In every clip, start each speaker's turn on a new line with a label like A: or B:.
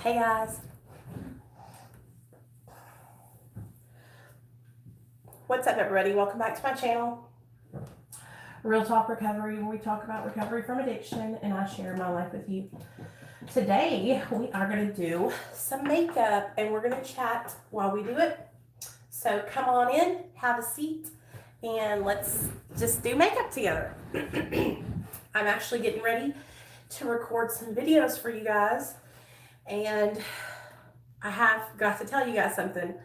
A: Hey guys, what's up everybody? Welcome back to my channel, Real Talk Recovery, where we talk about recovery from addiction and I share my life with you. Today we are going to do some makeup and we're going to chat while we do it. So come on in, have a seat, and let's just do makeup together. I'm actually getting ready to record some videos for you guys, and I have got to tell you guys something.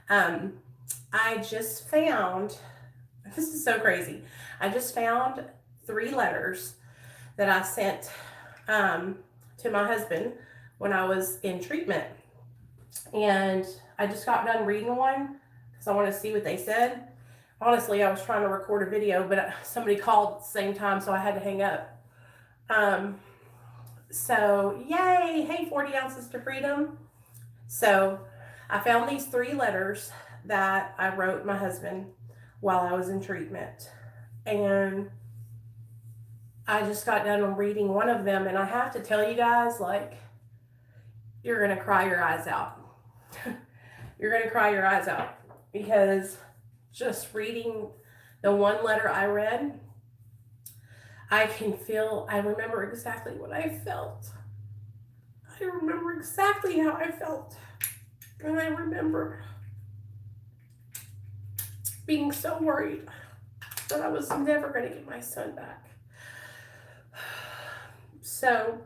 A: I just found, this is so crazy. I just found 3 letters that I sent to my husband when I was in treatment. And I just got done reading one because I want to see what they said. Honestly, I was trying to record a video, but somebody called at the same time, so I had to hang up. So yay, hey, 40 ounces to freedom. So I found these 3 letters that I wrote my husband while I was in treatment. And I just got done reading one of them, and I have to tell you guys, like, you're going to cry your eyes out. You're going to cry your eyes out, because just reading the one letter I read, I remember exactly what I felt. I remember exactly how I felt. And I remember being so worried that I was never going to get my son back. So,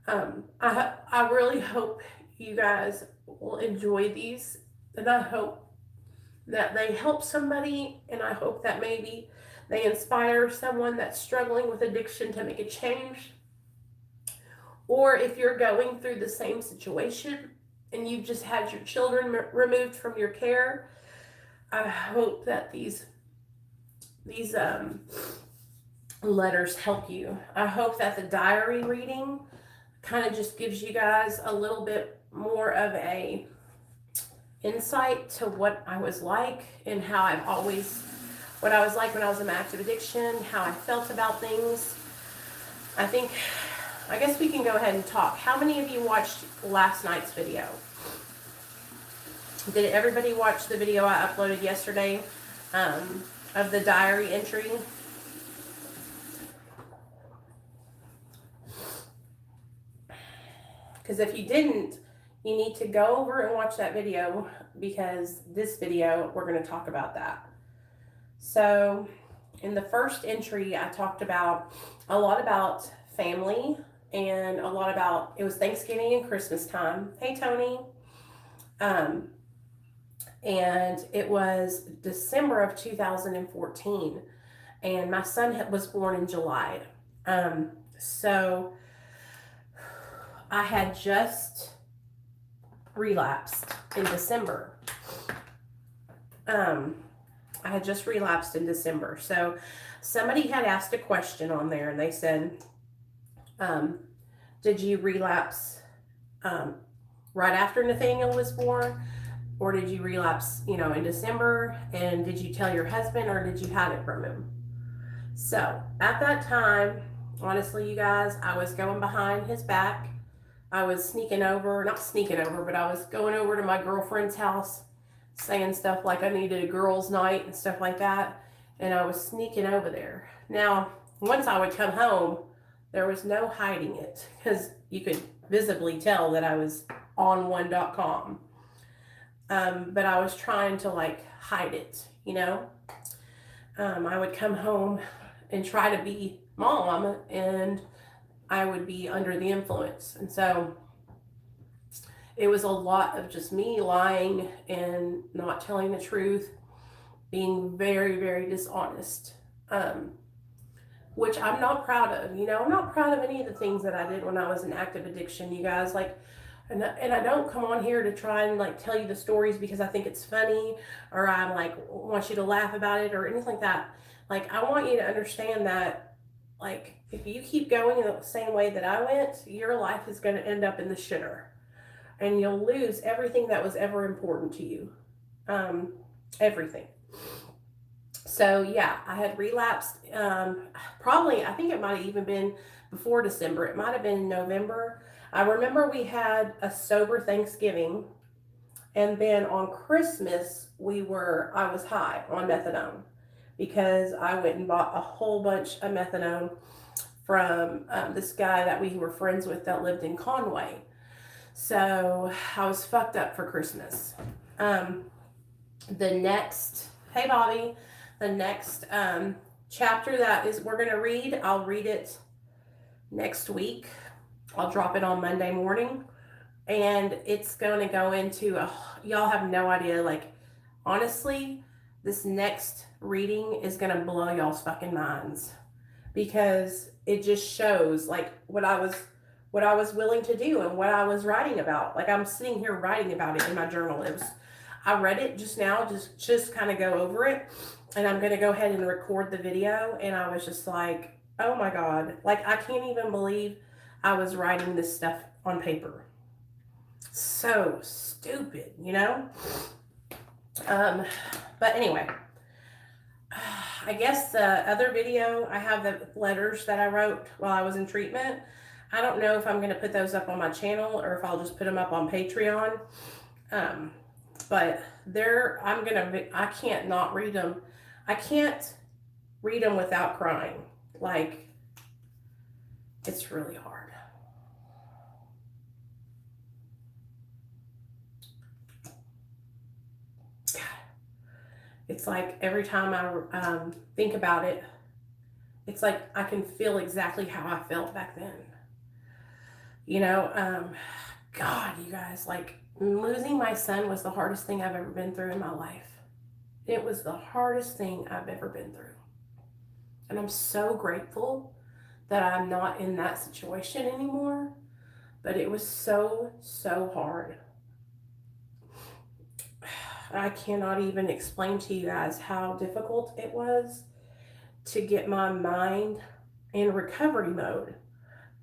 A: I really hope you guys will enjoy these, and I hope that they help somebody, and I hope that maybe they inspire someone that's struggling with addiction to make a change. Or if you're going through the same situation and you've just had your children removed from your care, I hope that these letters help you. I hope that the diary reading kind of just gives you guys a little bit more of a insight to what I was like and how what I was like when I was in my active addiction, how I felt about things. I guess we can go ahead and talk. How many of you watched last night's video? Did everybody watch the video I uploaded yesterday of the diary entry? Because if you didn't, you need to go over and watch that video, because this video, we're going to talk about that. So in the first entry, I talked about a lot about family and a lot about, it was Thanksgiving and Christmas time. Hey, Tony. And it was December of 2014, and my son was born in July. So I had just relapsed in December. So somebody had asked a question on there, and they said, did you relapse right after Nathaniel was born? Or did you relapse, in December? And did you tell your husband, or did you hide it from him? So at that time, honestly, you guys, I was going behind his back. I was not sneaking over, but I was going over to my girlfriend's house, saying stuff like I needed a girls' night and stuff like that. And I was sneaking over there. Now, once I would come home, there was no hiding it, because you could visibly tell that I was on one.com. But I was trying to hide it, I would come home and try to be mom, and I would be under the influence. And so it was a lot of just me lying and not telling the truth, being very, very dishonest, which I'm not proud of. I'm not proud of any of the things that I did when I was in active addiction, you guys. And I don't come on here to try and tell you the stories because I think it's funny, or I'm want you to laugh about it or anything like that. I want you to understand that if you keep going the same way that I went, your life is going to end up in the shitter, and you'll lose everything that was ever important to you. Everything. So yeah, I had relapsed. Probably, I think it might have even been before December. It might have been November. I remember we had a sober Thanksgiving, and then on Christmas I was high on methadone because I went and bought a whole bunch of methadone from this guy that we were friends with that lived in Conway. So I was fucked up for Christmas. Hey Bobby, the next chapter that we're going to read, I'll read it next week. I'll drop it on Monday morning, and it's going to go into y'all have no idea, like, honestly, this next reading is going to blow y'all's fucking minds, because it just shows like what I was willing to do and what I was writing about. Like, I'm sitting here writing about it in my journal. I read it just now, just kind of go over it, and I'm going to go ahead and record the video. And I was just like, oh my God, like, I can't even believe I was writing this stuff on paper. So stupid, you know? But anyway, I guess the other video, I have the letters that I wrote while I was in treatment. I don't know if I'm going to put those up on my channel or if I'll just put them up on Patreon. But I can't not read them. I can't read them without crying. Like, it's really hard. It's like every time I think about it, it's like I can feel exactly how I felt back then. You know, God, you guys, like, losing my son was the hardest thing I've ever been through in my life. It was the hardest thing I've ever been through. And I'm so grateful that I'm not in that situation anymore. But it was so, so hard. I cannot even explain to you guys how difficult it was to get my mind in recovery mode.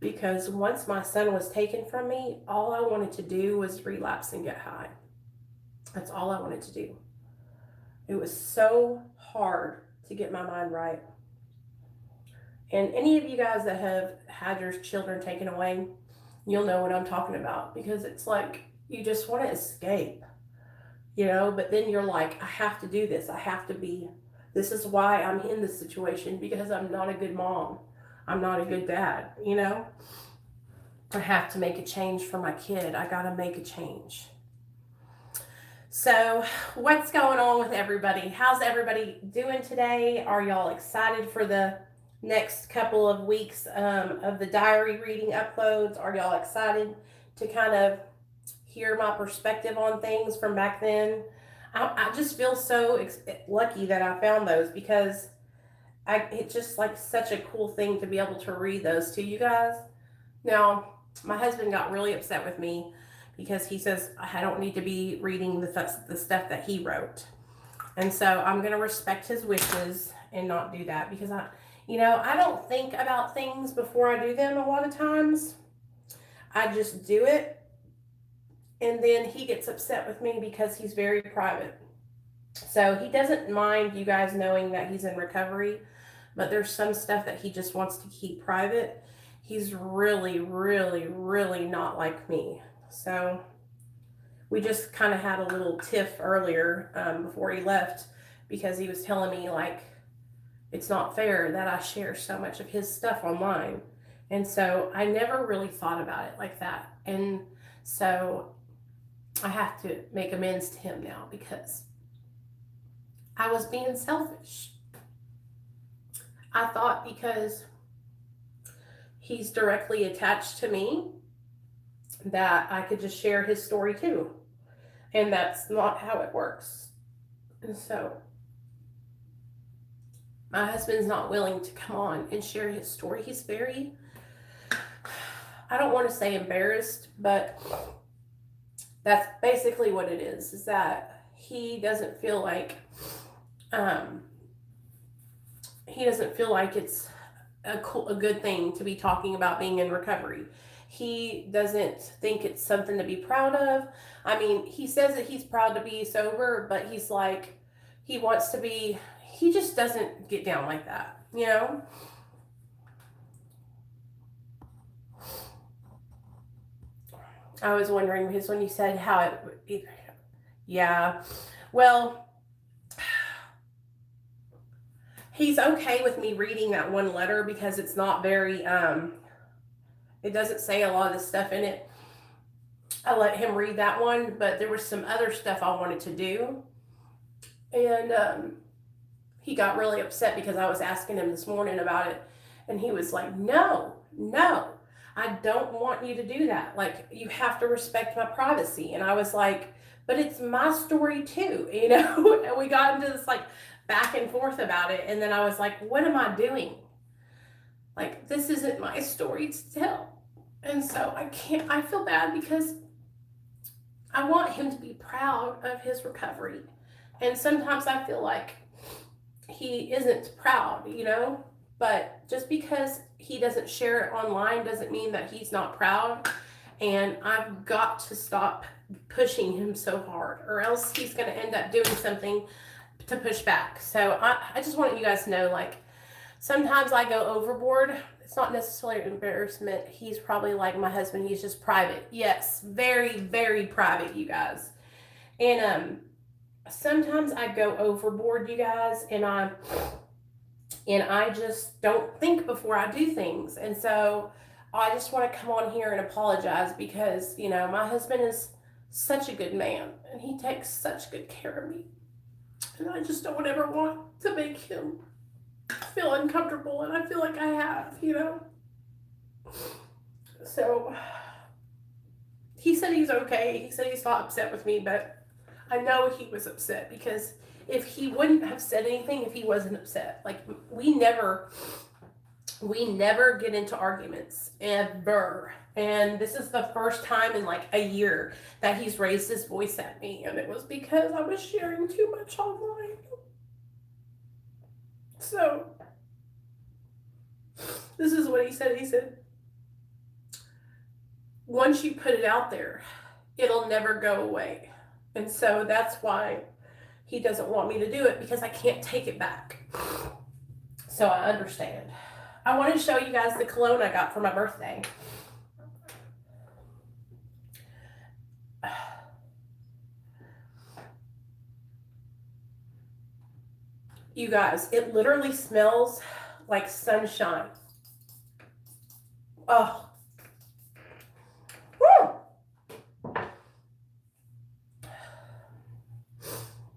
A: Because once my son was taken from me, all I wanted to do was relapse and get high. That's all I wanted to do. It was so hard to get my mind right. And any of you guys that have had your children taken away, you'll know what I'm talking about. Because it's like, you just want to escape. You know, but then you're like, I have to do this. This is why I'm in this situation, because I'm not a good mom. I'm not a good dad, you know. I have to make a change for my kid. I got to make a change. So what's going on with everybody? How's everybody doing today? Are y'all excited for the next couple of weeks of the diary reading uploads? Are y'all excited to kind of hear my perspective on things from back then? I just feel so lucky that I found those, because it's just like such a cool thing to be able to read those to you guys. Now, my husband got really upset with me because he says I don't need to be reading the stuff that he wrote. And so I'm going to respect his wishes and not do that, because I don't think about things before I do them a lot of times. I just do it. And then he gets upset with me because he's very private. So he doesn't mind you guys knowing that he's in recovery, but there's some stuff that he just wants to keep private. He's really, really, really not like me. So we just kind of had a little tiff earlier before he left, because he was telling me, like, it's not fair that I share so much of his stuff online. And so I never really thought about it like that. And so I have to make amends to him now, because I was being selfish. I thought because he's directly attached to me that I could just share his story too. And that's not how it works. And so my husband's not willing to come on and share his story. He's very, I don't want to say embarrassed, but that's basically what it is that he doesn't feel like it's a good thing to be talking about being in recovery. He doesn't think it's something to be proud of. I mean, he says that he's proud to be sober, but he's like, he just doesn't get down like that, you know? I was wondering because when you said how it, yeah, well, he's okay with me reading that one letter because it's not very, it doesn't say a lot of the stuff in it. I let him read that one, but there was some other stuff I wanted to do. And he got really upset because I was asking him this morning about it. And he was like, no, I don't want you to do that. Like, you have to respect my privacy. And I was like, but it's my story too, you know? And we got into this like back and forth about it. And then I was like, what am I doing? Like, this isn't my story to tell. And so I feel bad because I want him to be proud of his recovery. And sometimes I feel like he isn't proud, you know? But just because he doesn't share it online doesn't mean that he's not proud. And I've got to stop pushing him so hard, or else he's going to end up doing something to push back. So I just want you guys to know, like, sometimes I go overboard. It's not necessarily embarrassment. He's probably like my husband. He's just private. Yes, very, very private, you guys. And sometimes I go overboard, you guys, and I just don't think before I do things. And so I just want to come on here and apologize because, you know, my husband is such a good man and he takes such good care of me. And I just don't ever want to make him feel uncomfortable, and I feel like I have, you know. So he said he's okay. He said he's not upset with me, but I know he was upset because if he wouldn't have said anything if he wasn't upset. Like, we never get into arguments, ever. And this is the first time in like a year that he's raised his voice at me, and it was because I was sharing too much online. So this is what he said. He said, once you put it out there, it'll never go away. And so that's why he doesn't want me to do it, because I can't take it back. So I understand. I want to show you guys the cologne I got for my birthday. You guys, it literally smells like sunshine. Oh. Woo.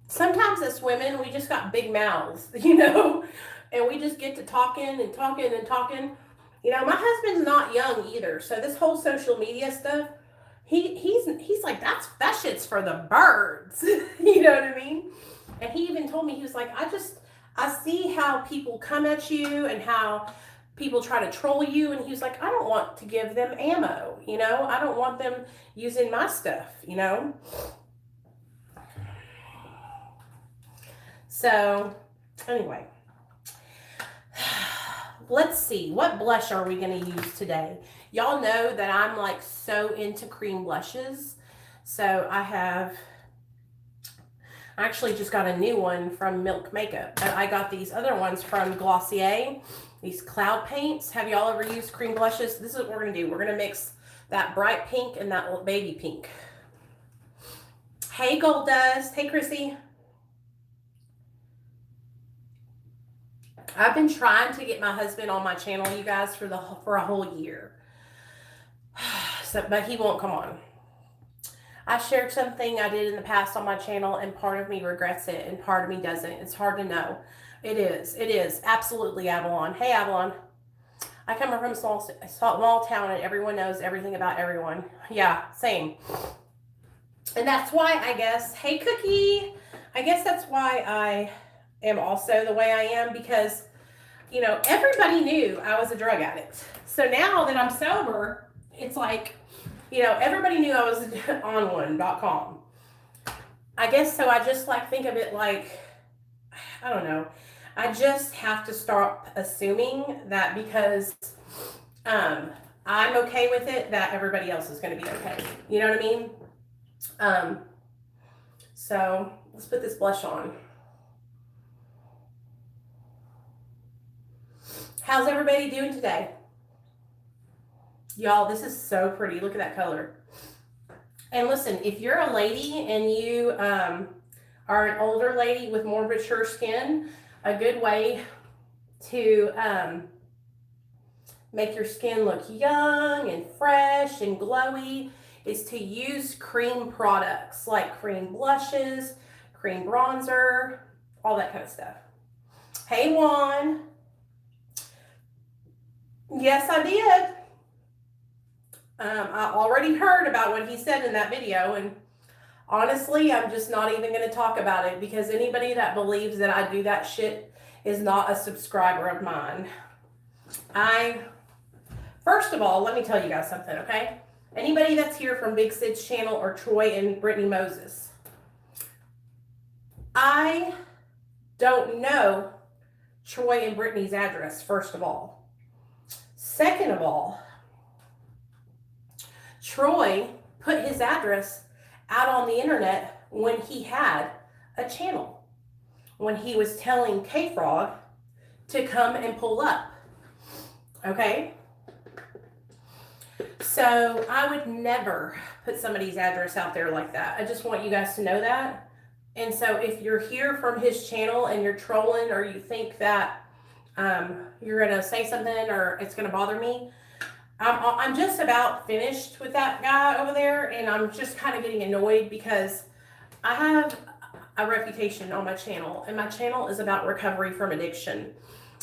A: Sometimes as women, we just got big mouths, you know, and we just get to talking and talking and talking. You know, my husband's not young either, so this whole social media stuff, he's like, that shit's for the birds. You know what I mean? And he even told me, he was like, I see how people come at you and how people try to troll you. And he was like, I don't want to give them ammo, you know? I don't want them using my stuff, you know? So, anyway. Let's see. What blush are we going to use today? Y'all know that I'm like so into cream blushes. So, I actually just got a new one from Milk Makeup. But I got these other ones from Glossier, these cloud paints. Have y'all ever used cream blushes? This is what we're going to do. We're going to mix that bright pink and that little baby pink. Hey, Gold Dust. Hey, Krissy. I've been trying to get my husband on my channel, you guys, for a whole year. So, but he won't come on. I shared something I did in the past on my channel, and part of me regrets it, and part of me doesn't. It's hard to know. It is. Absolutely, Avalon. Hey, Avalon. I come from a small town, and everyone knows everything about everyone. Yeah, same. And that's why, I guess, hey, Cookie. I guess that's why I am also the way I am, because, you know, everybody knew I was a drug addict. So now that I'm sober, it's like, you know, everybody knew I was on one.com. I guess so. I just like think of it like, I don't know. I just have to start assuming that because I'm okay with it, that everybody else is going to be okay. You know what I mean? So let's put this blush on. How's everybody doing today? Y'all, this is so pretty. Look at that color. And listen, if you're a lady and you are an older lady with more mature skin, a good way to make your skin look young and fresh and glowy is to use cream products like cream blushes, cream bronzer, all that kind of stuff. Hey, Juan. Yes, I did. I already heard about what he said in that video, and honestly, I'm just not even going to talk about it because anybody that believes that I do that shit is not a subscriber of mine. First of all, let me tell you guys something, okay? Anybody that's here from Big Sid's channel or Troy and Brittany Moses, I don't know Troy and Brittany's address, first of all. Second of all, Troy put his address out on the internet when he had a channel, when he was telling K-Frog to come and pull up, okay? So I would never put somebody's address out there like that. I just want you guys to know that. And so if you're here from his channel and you're trolling or you think that you're going to say something or it's going to bother me, I'm just about finished with that guy over there, and I'm just kind of getting annoyed because I have a reputation on my channel, and my channel is about recovery from addiction.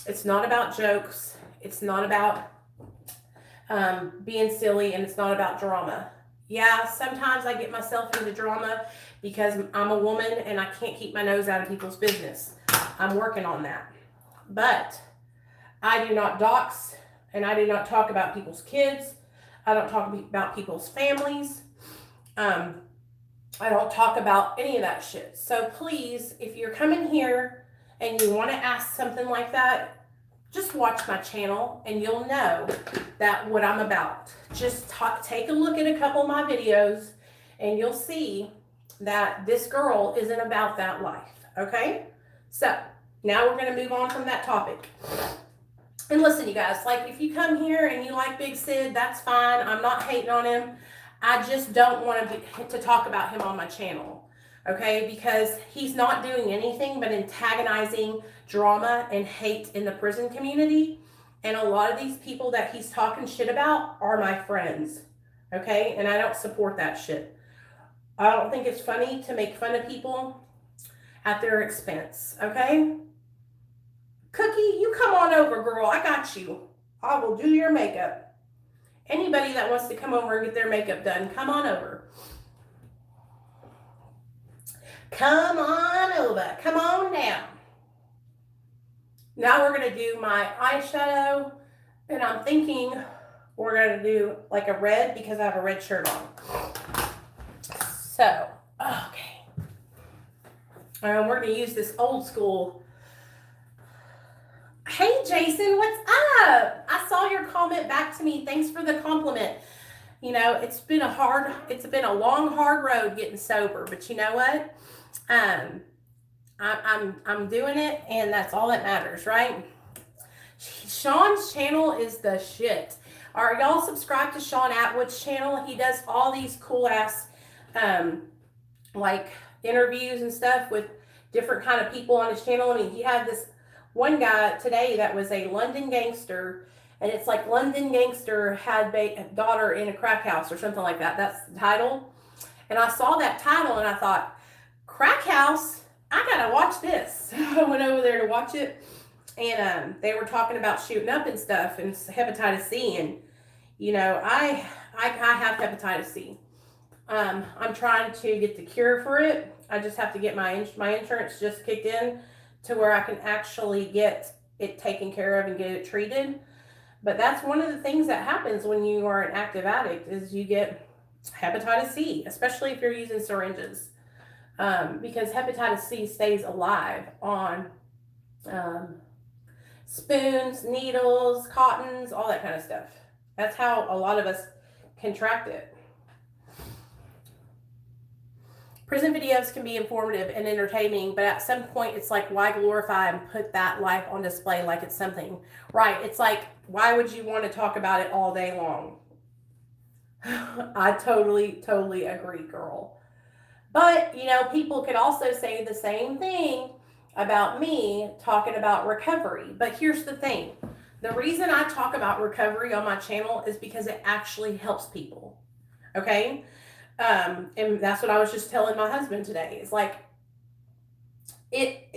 A: It's not about jokes. It's not about being silly, and it's not about drama. Yeah, sometimes I get myself into drama because I'm a woman and I can't keep my nose out of people's business. I'm working on that. But I do not dox, and I do not talk about people's kids. I don't talk about people's families. I don't talk about any of that shit. So please, if you're coming here and you want to ask something like that, just watch my channel and you'll know that what I'm about. Just take a look at a couple of my videos and you'll see that this girl isn't about that life, okay? So now we're going to move on from that topic. And listen, you guys, like if you come here and you like Big Sid, that's fine. I'm not hating on him. I just don't want to talk about him on my channel, okay? Because he's not doing anything but antagonizing drama and hate in the prison community. And a lot of these people that he's talking shit about are my friends, okay? And I don't support that shit. I don't think it's funny to make fun of people at their expense, okay? Cookie, you come on over, girl. I got you. I will do your makeup. Anybody that wants to come over and get their makeup done, come on over. Come on over. Come on down. Now we're going to do my eyeshadow. And I'm thinking we're going to do like a red because I have a red shirt on. So, okay. We're going to use this old school. Hey, Jason, what's up? I saw your comment back to me. Thanks for the compliment. You know, it's been a long, hard road getting sober, but you know what? I'm doing it, and that's all that matters, right? Sean's channel is the shit. Are y'all subscribed to Sean Atwood's channel? He does all these cool ass, like interviews and stuff with different kind of people on his channel. I mean, he had this one guy today that was a London gangster, and it's like London gangster had a daughter in a crack house or something like that. That's the title. And I saw that title and I thought, crack house? I gotta watch this. So I went over there to watch it, and they were talking about shooting up and stuff and hepatitis C. And you know, I have hepatitis C. I'm trying to get the cure for it. I just have to get my insurance just kicked in to where I can actually get it taken care of and get it treated. But that's one of the things that happens when you are an active addict is you get hepatitis C, especially if you're using syringes. Because hepatitis C stays alive on spoons, needles, cottons, all that kind of stuff. That's how a lot of us contract it. Prison videos can be informative and entertaining, but at some point it's like, why glorify and put that life on display like it's something, right? It's like, why would you want to talk about it all day long? I totally agree, girl. But, you know, people could also say the same thing about me talking about recovery. But here's the thing. The reason I talk about recovery on my channel is because it actually helps people. Okay? And that's what I was just telling my husband today. It's like,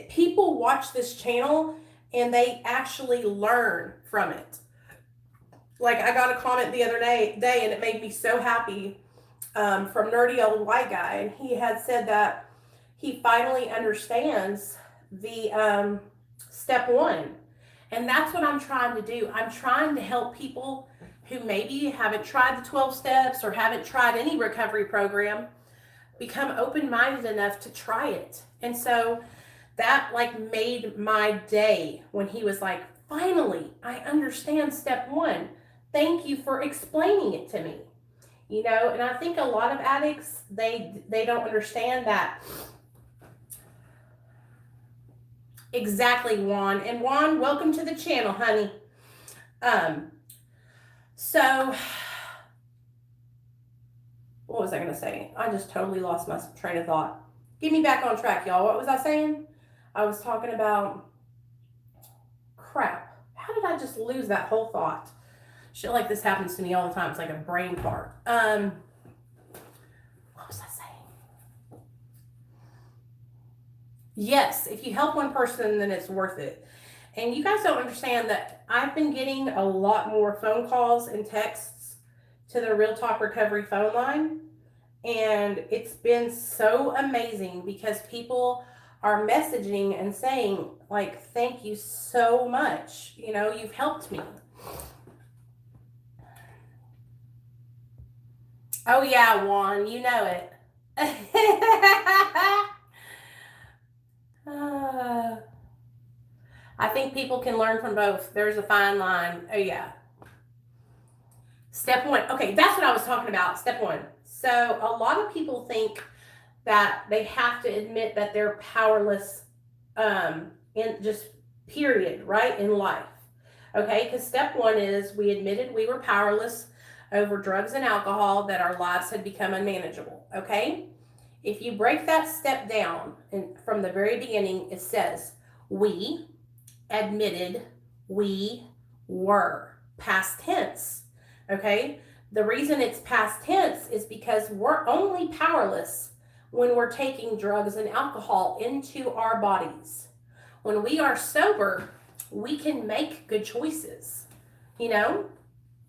A: people watch this channel and they actually learn from it. Like, I got a comment the other day and it made me so happy, from Nerdy Old White Guy. And he had said that he finally understands the step one. And that's what I'm trying to do. I'm trying to help people who maybe haven't tried the 12 steps or haven't tried any recovery program become open-minded enough to try it. And so that like made my day when he was like, finally, I understand step one. Thank you for explaining it to me. You know, and I think a lot of addicts, they don't understand that. Exactly, Juan. And Juan, welcome to the channel, honey. So what was I going to say? I just totally lost my train of thought. Get me back on track, y'all. What was I saying? I was talking about crap. How did I just lose that whole thought? Shit like this happens to me all the time. It's like a brain fart. What was I saying? Yes, if you help one person, then it's worth it. And you guys don't understand that I've been getting a lot more phone calls and texts to the Real Talk Recovery phone line. And it's been so amazing because people are messaging and saying, like, thank you so much. You know, you've helped me. Oh, yeah, Juan, you know it. I think people can learn from both. There's a fine line. Oh, yeah. Step one. Okay, that's what I was talking about. Step one. So a lot of people think that they have to admit that they're powerless, in just period, right, in life. Okay, because step one is we admitted we were powerless over drugs and alcohol, that our lives had become unmanageable. Okay, if you break that step down, and from the very beginning, it says we admitted we were, past tense. Okay, the reason it's past tense is because we're only powerless when we're taking drugs and alcohol into our bodies. When we are sober, we can make good choices, you know?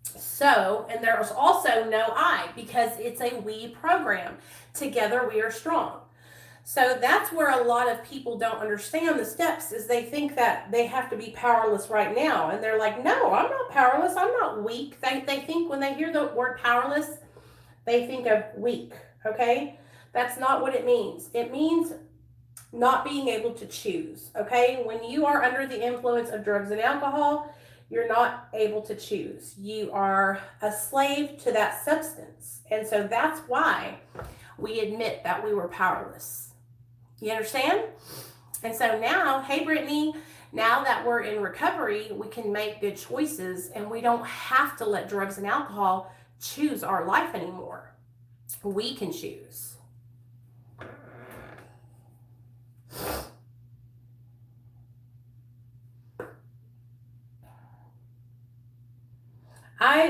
A: So, and there's also no I, because it's a we program. Together we are strong. So that's where a lot of people don't understand the steps, is they think that they have to be powerless right now. And they're like, no, I'm not powerless. I'm not weak. They think when they hear the word powerless, they think of weak, okay? That's not what it means. It means not being able to choose, okay? When you are under the influence of drugs and alcohol, you're not able to choose. You are a slave to that substance. And so that's why we admit that we were powerless. You understand? And so now, hey, Brittany, now that we're in recovery, we can make good choices and we don't have to let drugs and alcohol choose our life anymore. We can choose.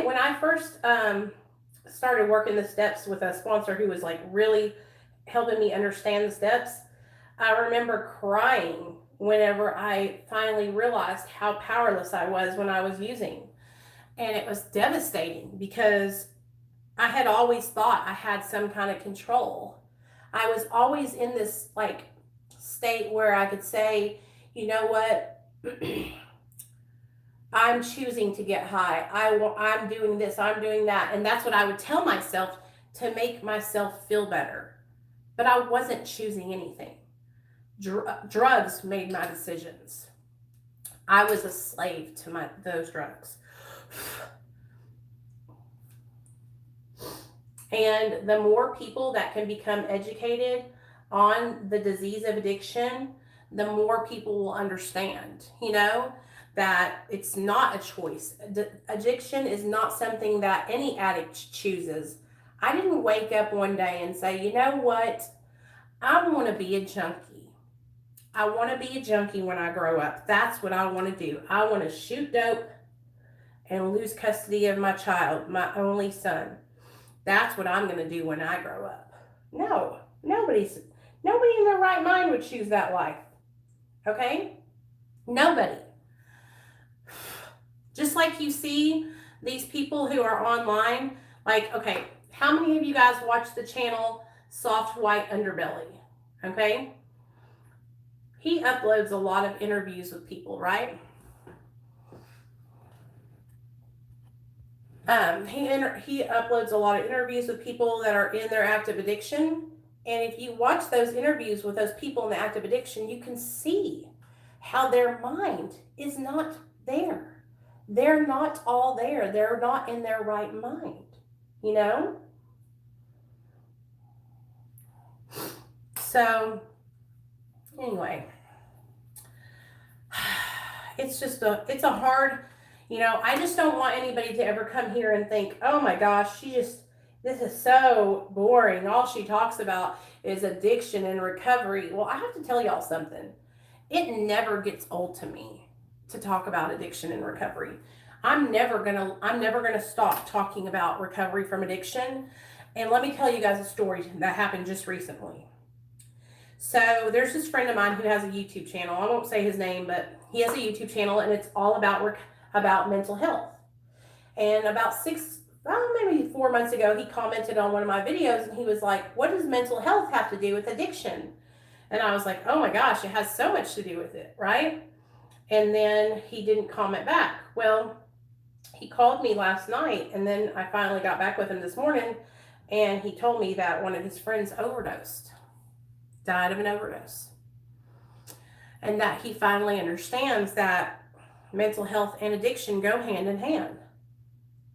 A: When I first started working the steps with a sponsor who was like really helping me understand the steps, I remember crying whenever I finally realized how powerless I was when I was using. And it was devastating because I had always thought I had some kind of control. I was always in this like state where I could say, you know what? I'm choosing to get high. I'm doing this, I'm doing that. And that's what I would tell myself to make myself feel better. But I wasn't choosing anything. Drugs made my decisions. I was a slave to those drugs. And the more people that can become educated on the disease of addiction, the more people will understand, you know, that it's not a choice. Addiction is not something that any addict chooses. I didn't wake up one day and say, you know what? I want to be a junkie. I want to be a junkie when I grow up. That's what I want to do. I want to shoot dope and lose custody of my child, my only son. That's what I'm going to do when I grow up. No, nobody in their right mind would choose that life. Okay? Nobody. Just like you see these people who are online, like, okay, how many of you guys watch the channel Soft White Underbelly? Okay? He uploads a lot of interviews with people, right? He uploads a lot of interviews with people that are in their active addiction. And if you watch those interviews with those people in the active addiction, you can see how their mind is not there. They're not all there. They're not in their right mind, you know? So, anyway, it's a hard, you know, I just don't want anybody to ever come here and think, oh my gosh, this is so boring. All she talks about is addiction and recovery. Well, I have to tell y'all something. It never gets old to me to talk about addiction and recovery. I'm never gonna stop talking about recovery from addiction. And let me tell you guys a story that happened just recently. So there's this friend of mine who has a YouTube channel. I won't say his name, but he has a YouTube channel, and it's all about mental health. And about maybe 4 months ago, he commented on one of my videos, and he was like, what does mental health have to do with addiction? And I was like, oh my gosh, it has so much to do with it, right? And then he didn't comment back. Well, he called me last night, and then I finally got back with him this morning, and he told me that one of his friends died of an overdose. And that he finally understands that mental health and addiction go hand in hand.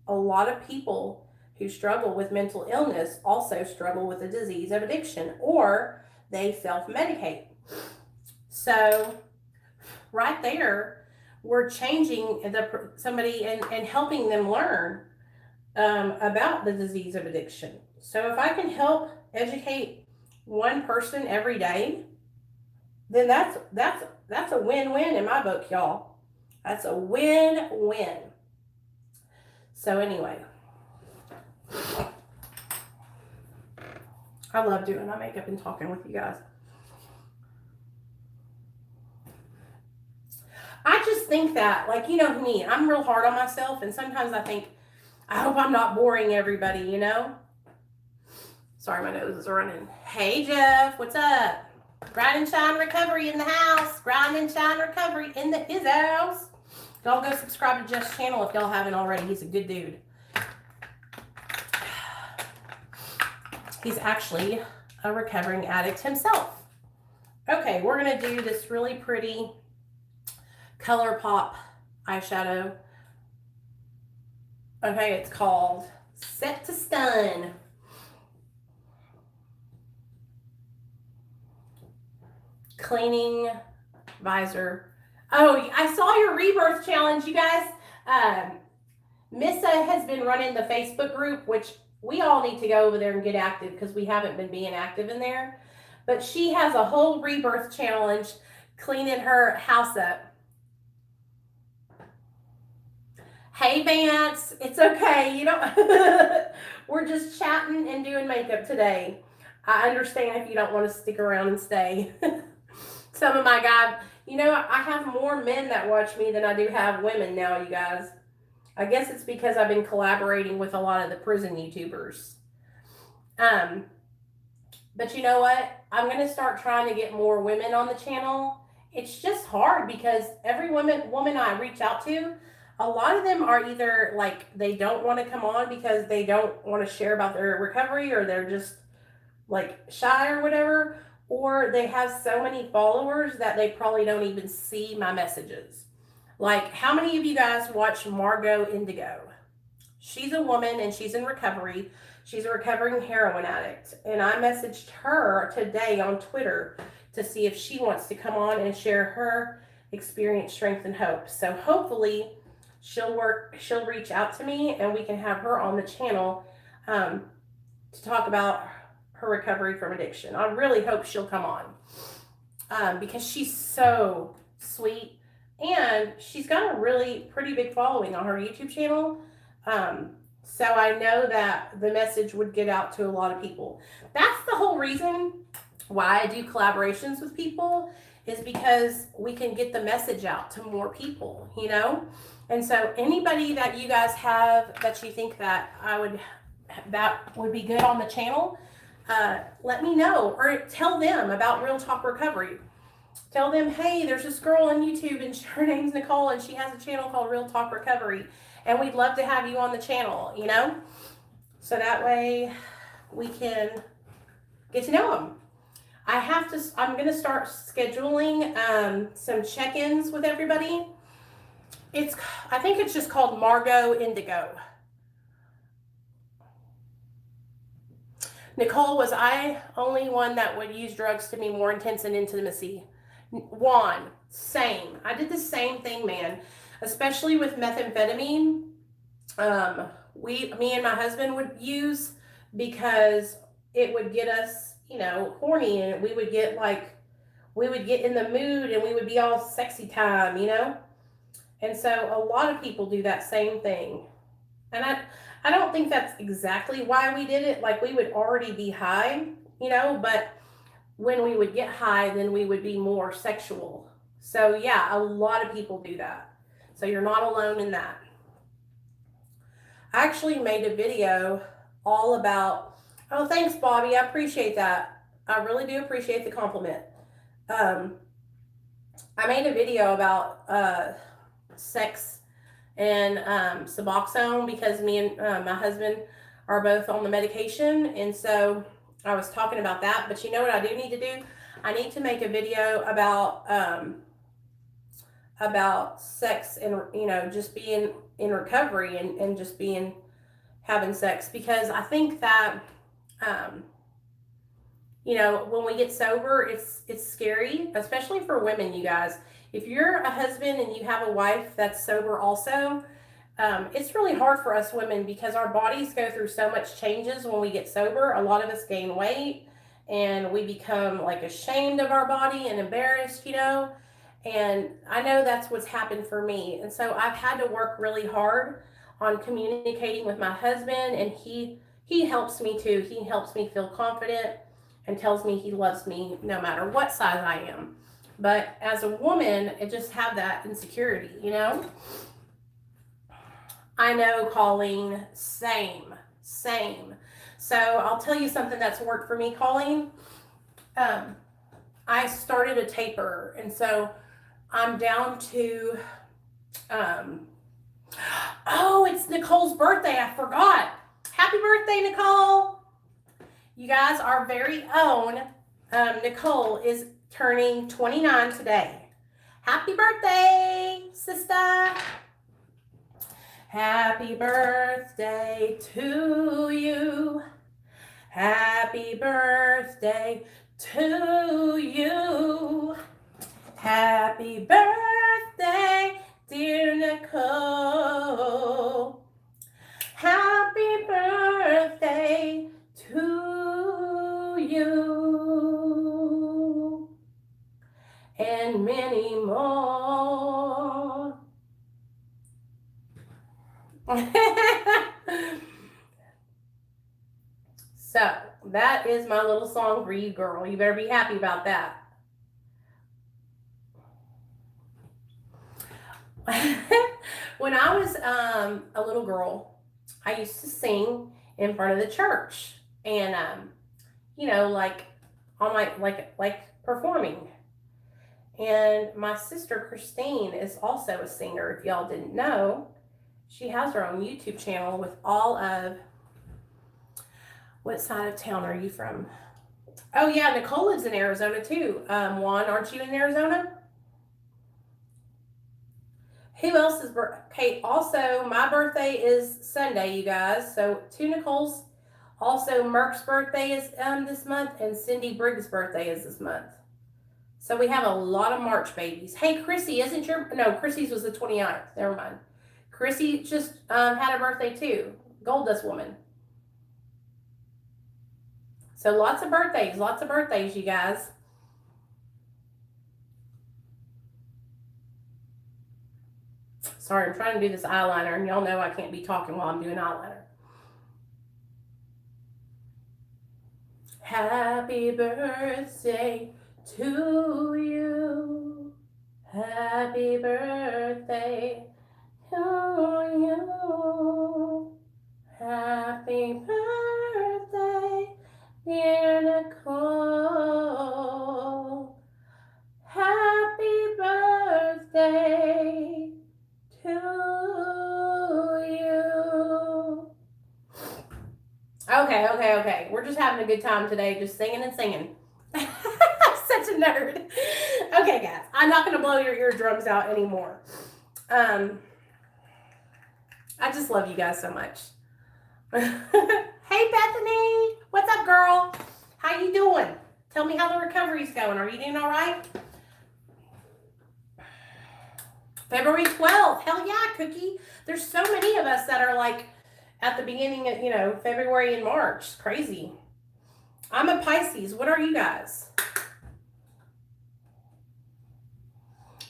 A: A lot of people who struggle with mental illness also struggle with the disease of addiction, or they self-medicate. So right there, we're changing somebody and helping them learn about the disease of addiction. So if I can help educate one person every day, then that's a win-win in my book, y'all. That's a win-win. So anyway, I love doing my makeup and talking with you guys. I just think that, like, you know me, I'm real hard on myself, and sometimes I think, I hope I'm not boring everybody, you know? Sorry, my nose is running. Hey, Jeff, what's up? Grind and Shine Recovery in the house. Grind and Shine Recovery in his house. Y'all go subscribe to Jeff's channel if y'all haven't already. He's a good dude. He's actually a recovering addict himself. Okay, we're going to do this really pretty ColourPop eyeshadow. Okay, it's called Set to Stun. Cleaning visor. Oh, I saw your rebirth challenge, you guys. Missa has been running the Facebook group, which we all need to go over there and get active because we haven't been being active in there. But she has a whole rebirth challenge cleaning her house up. Hey, Vance, it's okay. You don't. We're just chatting and doing makeup today. I understand if you don't want to stick around and stay. Some of my guys, you know, I have more men that watch me than I do have women now, you guys. I guess it's because I've been collaborating with a lot of the prison YouTubers. But you know what? I'm going to start trying to get more women on the channel. It's just hard because every woman I reach out to, a lot of them are either like they don't want to come on because they don't want to share about their recovery, or they're just like shy or whatever, or they have so many followers that they probably don't even see my messages. Like, how many of you guys watch Margot Indigo? She's a woman and she's in recovery. She's a recovering heroin addict. And I messaged her today on Twitter to see if she wants to come on and share her experience, strength, and hope. So hopefully she'll reach out to me and we can have her on the channel. to talk about her recovery from addiction. I really hope she'll come on because she's so sweet, and she's got a really pretty big following on her YouTube channel. So I know that the message would get out to a lot of people. That's the whole reason why I do collaborations with people, is because we can get the message out to more people, you know? And so anybody that you guys have that you think that that would be good on the channel, let me know, or tell them about Real Talk Recovery. Tell them, hey, there's this girl on YouTube and her name's Nicole and she has a channel called Real Talk Recovery, and we'd love to have you on the channel, you know? So that way we can get to know them. I'm going to start scheduling some check-ins with everybody. I think it's just called Margot Indigo. Nicole, was I only one that would use drugs to be more intense and intimacy? Juan, same. I did the same thing, man. Especially with methamphetamine. Me and my husband would use because it would get us, you know, horny, and we would get in the mood and we would be all sexy time, you know? And so a lot of people do that same thing. And I don't think that's exactly why we did it. Like, we would already be high, you know, but when we would get high, then we would be more sexual. So yeah, a lot of people do that. So you're not alone in that. I actually made a video all about, oh, thanks, Bobby. I appreciate that. I really do appreciate the compliment. I made a video about sex and Suboxone, because me and my husband are both on the medication. And so I was talking about that. But you know what I do need to do? I need to make a video about sex and, you know, just being in recovery and just having sex, because I think that you know, when we get sober, it's scary, especially for women, you guys. If you're a husband and you have a wife that's sober also, it's really hard for us women, because our bodies go through so much changes when we get sober. A lot of us gain weight and we become like ashamed of our body and embarrassed, you know. And I know that's what's happened for me. And so I've had to work really hard on communicating with my husband, and he helps me too. He helps me feel confident and tells me he loves me no matter what size I am. But as a woman, I just have that insecurity, you know? I know, Colleen, same. So I'll tell you something that's worked for me, Colleen. I started a taper, and so I'm down to, oh, it's Nicole's birthday. I forgot. Happy birthday, Nicole. You guys, our very own Nicole is turning 29 today. Happy birthday, sister. Happy birthday to you. Happy birthday to you. Happy birthday, dear Nicole. Happy birthday to you. And many more. So that is my little song for you, girl. You better be happy about that. When I was a little girl, I used to sing in front of the church, and you know, like on my like performing. And my sister Christine is also a singer. If y'all didn't know, she has her own YouTube channel with all of. What side of town are you from? Oh yeah, Nicole lives in Arizona too. Juan, aren't you in Arizona? Who else is okay? Also, my birthday is Sunday, you guys. So two Nicole's. Also, Merck's birthday is this month, and Cindy Briggs' birthday is this month. So we have a lot of March babies. Hey, KRISSY, isn't your... No, KRISSY's was the 29th. Never mind. KRISSY just had a birthday too. Gold Dust Woman. So lots of birthdays, you guys. Sorry, I'm trying to do this eyeliner, and y'all know I can't be talking while I'm doing eyeliner. Happy birthday to you. Happy birthday to you. Happy birthday, dear Nicole. Happy birthday to you. Okay. We're just having a good time today, just singing and singing. I'm such a nerd. Okay, guys, I'm not going to blow your eardrums out anymore. I just love you guys so much. Hey, Bethany. What's up, girl? How you doing? Tell me how the recovery's going. Are you doing all right? February 12th. Hell yeah, Cookie. There's so many of us that are like at the beginning of, February and March. It's crazy. I'm a Pisces. What are you guys?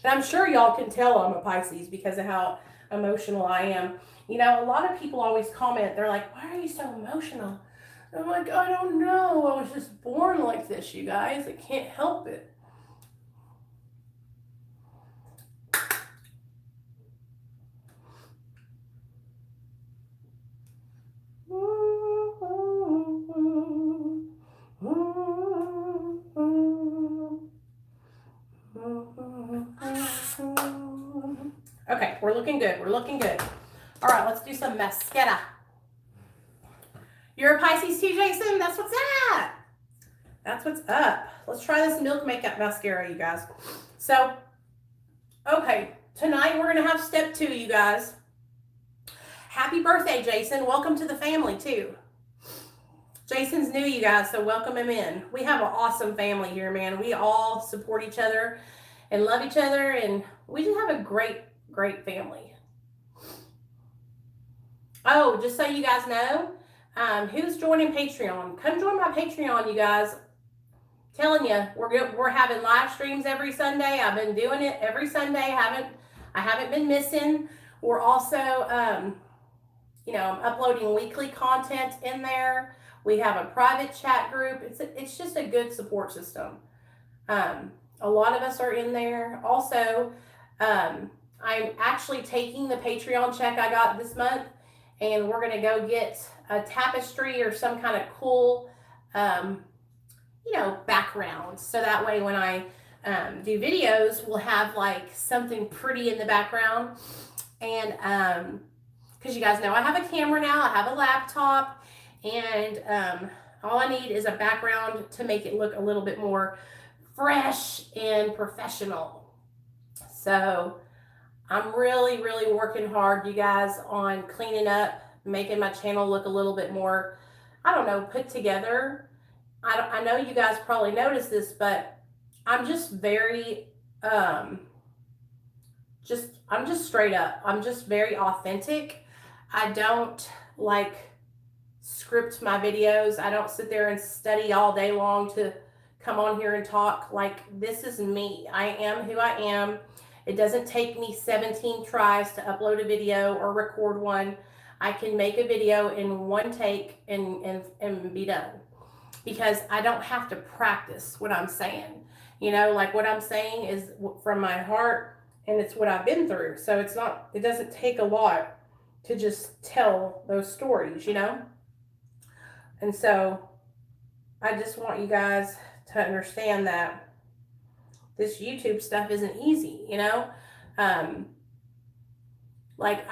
A: And I'm sure y'all can tell I'm a Pisces because of how emotional I am. A lot of people always comment. They're like, why are you so emotional? And I'm like, I don't know. I was just born like this, you guys. I can't help it. Okay, we're looking good. All right, let's do some mascara. You're a Pisces too, Jason? That's what's up. Let's try this Milk Makeup Mascara, you guys. So, okay, tonight we're going to have step 2, you guys. Happy birthday, Jason. Welcome to the family, too. Jason's new, you guys, so welcome him in. We have an awesome family here, man. We all support each other and love each other, and we just have a great family. Oh, just so you guys know, who's joining Patreon? Come join my Patreon, you guys. Telling you, we're having live streams every Sunday. I've been doing it every Sunday. I haven't been missing. We're also, I'm uploading weekly content in there. We have a private chat group. It's just a good support system. A lot of us are in there. Also, I'm actually taking the Patreon check I got this month, and we're going to go get a tapestry or some kind of cool, background. So that way when I do videos, we'll have like something pretty in the background. And because you guys know I have a camera now, I have a laptop, and all I need is a background to make it look a little bit more fresh and professional. So I'm really working hard, you guys, on cleaning up, making my channel look a little bit more, put together. I know you guys probably noticed this, but I'm just very, I'm just straight up. I'm just very authentic. I don't script my videos. I don't sit there and study all day long to come on here and talk. This is me. I am who I am. It doesn't take me 17 tries to upload a video or record one. I can make a video in one take and be done, because I don't have to practice what I'm saying. What I'm saying is from my heart, and it's what I've been through. So it doesn't take a lot to just tell those stories, And so I just want you guys to understand that this YouTube stuff isn't easy,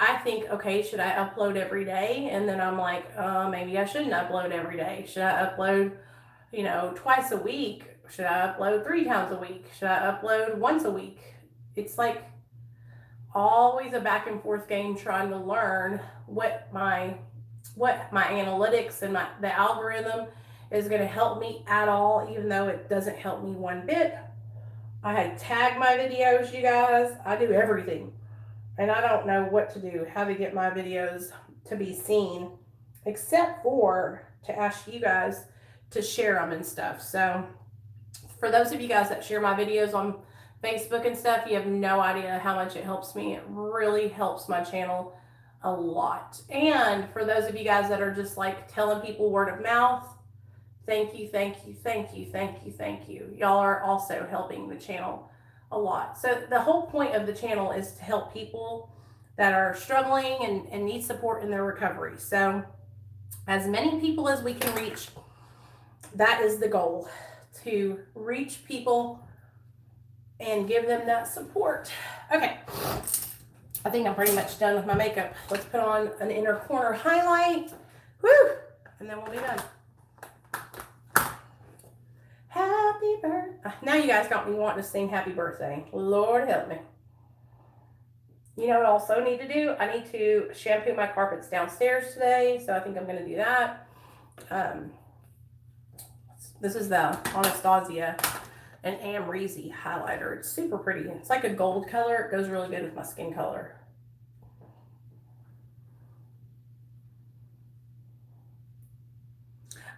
A: I think, okay, should I upload every day? And then I'm like, maybe I shouldn't upload every day. Should I upload, twice a week? Should I upload 3 times a week? Should I upload once a week? It's always a back and forth game, trying to learn what my analytics and the algorithm is going to help me at all, even though it doesn't help me one bit. I tag my videos, you guys. I do everything. And I don't know what to do, how to get my videos to be seen, except for to ask you guys to share them and stuff. So for those of you guys that share my videos on Facebook and stuff, you have no idea how much it helps me. It really helps my channel a lot. And for those of you guys that are just like telling people word of mouth, thank you, thank you, thank you, thank you, thank you. Y'all are also helping the channel a lot. So the whole point of the channel is to help people that are struggling and need support in their recovery. So as many people as we can reach, that is the goal, to reach people and give them that support. Okay, I think I'm pretty much done with my makeup. Let's put on an inner corner highlight. Woo! And then we'll be done. Happy birthday. Now you guys got me wanting to sing happy birthday. Lord help me. You know what I also need to do? I need to shampoo my carpets downstairs today. So I think I'm going to do that. This is the Anastasia and Amrezy highlighter. It's super pretty. It's like a gold color. It goes really good with my skin color.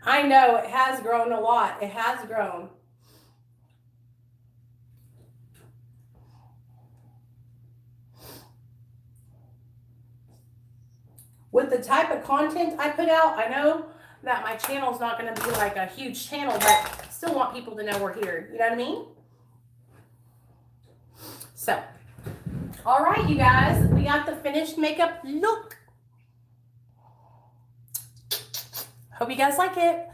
A: I know it has grown a lot. It has grown. With the type of content I put out, I know that my channel is not going to be like a huge channel, but I still want people to know we're here. You know what I mean? So, all right, you guys, we got the finished makeup look. Hope you guys like it.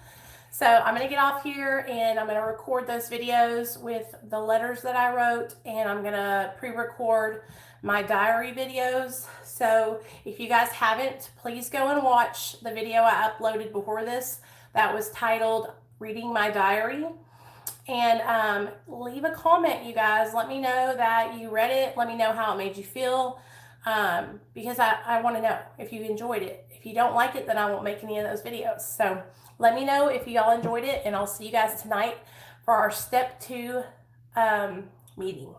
A: So I'm going to get off here and I'm going to record those videos with the letters that I wrote, and I'm going to pre-record my diary videos. So if you guys haven't, please go and watch the video I uploaded before this that was titled Reading My Diary. And leave a comment, you guys. Let me know that you read it. Let me know how it made you feel, because I want to know if you enjoyed it. If you don't like it, then I won't make any of those videos. So let me know if y'all enjoyed it, and I'll see you guys tonight for our step 2 meeting.